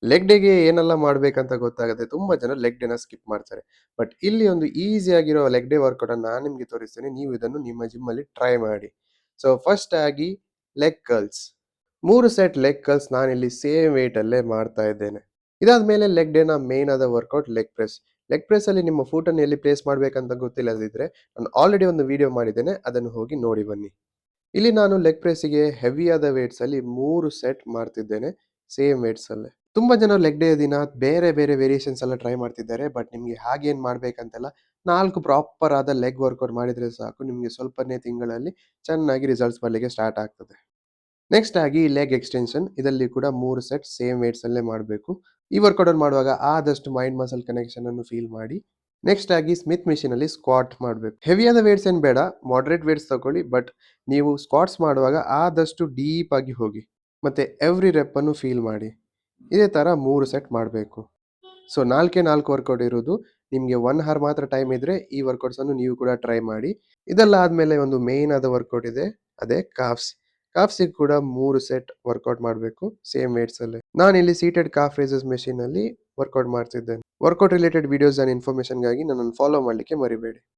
Leg ಡೇಗೆ ಏನೆಲ್ಲ ಮಾಡ್ಬೇಕಂತ ಗೊತ್ತಾಗದೆ ತುಂಬಾ ಜನ ಲೆಗ್ ಡೇನ ಸ್ಕಿಪ್ ಮಾಡ್ತಾರೆ. ಬಟ್ ಇಲ್ಲಿ ಒಂದು ಈಸಿ ಆಗಿರೋ ಲೆಗ್ ಡೇ ವರ್ಕೌಟ್ ಅನ್ನು ನಾನು ನಿಮಗೆ ತೋರಿಸ್ತೇನೆ. ನೀವು ಇದನ್ನು ನಿಮ್ಮ ಜಿಮ್ ಅಲ್ಲಿ ಟ್ರೈ ಮಾಡಿ. ಸೊ ಫಸ್ಟ್ ಆಗಿ leg curls. 3 set leg curls ನಾನಿಲ್ಲಿ ಸೇಮ್ ವೇಟ್ ಅಲ್ಲೇ ಮಾಡ್ತಾ ಇದ್ದೇನೆ. ಇದಾದ್ಮೇಲೆ ಲೆಗ್ ಡೇನ ಮೇನ್ ಆದ workout leg press. Leg press ಅಲ್ಲಿ ನಿಮ್ಮ ಫೂಟ್ ಅನ್ನು ಎಲ್ಲಿ ಪ್ಲೇಸ್ ಮಾಡ್ಬೇಕಂತ ಗೊತ್ತಿಲ್ಲದಿದ್ರೆ ನಾನು ಆಲ್ರೆಡಿ ಒಂದು ವಿಡಿಯೋ ಮಾಡಿದ್ದೇನೆ, ಅದನ್ನು ಹೋಗಿ ನೋಡಿ ಬನ್ನಿ. ಇಲ್ಲಿ ನಾನು ಲೆಗ್ ಪ್ರೆಸ್ಸಿಗೆ ಹೆವಿ ಆದ ವೇಟ್ಸ್ ಅಲ್ಲಿ 3 ಸೆಟ್ ಮಾಡ್ತಿದ್ದೇನೆ, ಸೇಮ್ ವೇಟ್ಸ್ ಅಲ್ಲೇ. ತುಂಬಾ ಜನ ಲೆಗ್ ಡೇ ದಿನ ಬೇರೆ ಬೇರೆ ವೇರಿಯೇಷನ್ಸ್ ಎಲ್ಲ ಟ್ರೈ ಮಾಡ್ತಿದ್ದಾರೆ. ಬಟ್ ನಿಮ್ಗೆ ಹಾಗೇನ್ ಮಾಡ್ಬೇಕಂತೆಲ್ಲ 4 ಪ್ರಾಪರ್ ಆದ ಲೆಗ್ ವರ್ಕೌಟ್ ಮಾಡಿದ್ರೆ ಸಾಕು, ನಿಮ್ಗೆ ಸ್ವಲ್ಪನೇ ತಿಂಗಳಲ್ಲಿ ಚೆನ್ನಾಗಿ ರಿಸಲ್ಟ್ಸ್ ಬರ್ಲಿಕ್ಕೆ ಸ್ಟಾರ್ಟ್ ಆಗ್ತದೆ. ನೆಕ್ಸ್ಟ್ ಆಗಿ ಲೆಗ್ ಎಕ್ಸ್ಟೆನ್ಷನ್. ಇದರಲ್ಲಿ ಕೂಡ 3 ಸೆಟ್ ಸೇಮ್ ವೇಟ್ಸ್ ಅಲ್ಲೇ ಮಾಡಬೇಕು. ಈ ವರ್ಕೌಟ್ ಅನ್ನು ಮಾಡುವಾಗ ಆದಷ್ಟು ಮೈಂಡ್ ಮಸಲ್ ಕನೆಕ್ಷನ್ ಅನ್ನು ಫೀಲ್ ಮಾಡಿ. ನೆಕ್ಸ್ಟ್ ಆಗಿ ಸ್ಮಿತ್ ಮಿಷಿನ್ ಅಲ್ಲಿ ಸ್ಕ್ವಾಟ್ ಮಾಡಬೇಕು. ಹೆವಿಯಾದ ವೇಟ್ಸ್ ಏನ್ ಬೇಡ, ಮಾಡರೇಟ್ ವೇಟ್ಸ್ ತಗೊಳ್ಳಿ. ಬಟ್ ನೀವು ಸ್ಕ್ವಾಟ್ಸ್ ಮಾಡುವಾಗ ಆದಷ್ಟು ಡೀಪ್ ಆಗಿ ಹೋಗಿ ಮತ್ತೆ ಎವ್ರಿ ರೆಪ್ ಅನ್ನು ಫೀಲ್ ಮಾಡಿ. ಇದೇ ತರ 3 ಸೆಟ್ ಮಾಡಬೇಕು. ಸೊ 4 ವರ್ಕೌಟ್ ಇರೋದು. ನಿಮಗೆ 1 ಅವರ್ ಮಾತ್ರ ಟೈಮ್ ಇದ್ರೆ ಈ ವರ್ಕೌಟ್ಸ್ ಅನ್ನು ನೀವು ಕೂಡ ಟ್ರೈ ಮಾಡಿ. ಇದೆಲ್ಲ ಆದ್ಮೇಲೆ ಒಂದು ಮೇನ್ ಆದ ವರ್ಕೌಟ್ ಇದೆ, ಅದೇ ಕಾಫ್ಸ್. ಕಾಫ್ಸಿಗೆ ಕೂಡ 3 ಸೆಟ್ ವರ್ಕೌಟ್ ಮಾಡಬೇಕು ಸೇಮ್ ವೇಟ್ಸ್ ಅಲ್ಲೇ. ನಾನು ಇಲ್ಲಿ ಸೀಟೆಡ್ ಕಾಫ್ ರೇಸಸ್ ಮೆಷಿನ್ ಅಲ್ಲಿ ವರ್ಕೌಟ್ ಮಾಡ್ತಿದ್ದೇನೆ. ವರ್ಕೌಟ್ ರಿಲೇಟೆಡ್ ವಿಡಿಯೋಸ್ ಅಂಡ್ ಇನ್ಫಾರ್ಮೇಶನ್ಗಾಗಿ ನನ್ನನ್ನು ಫಾಲೋ ಮಾಡಲಿಕ್ಕೆ ಮರಿಬೇಡಿ.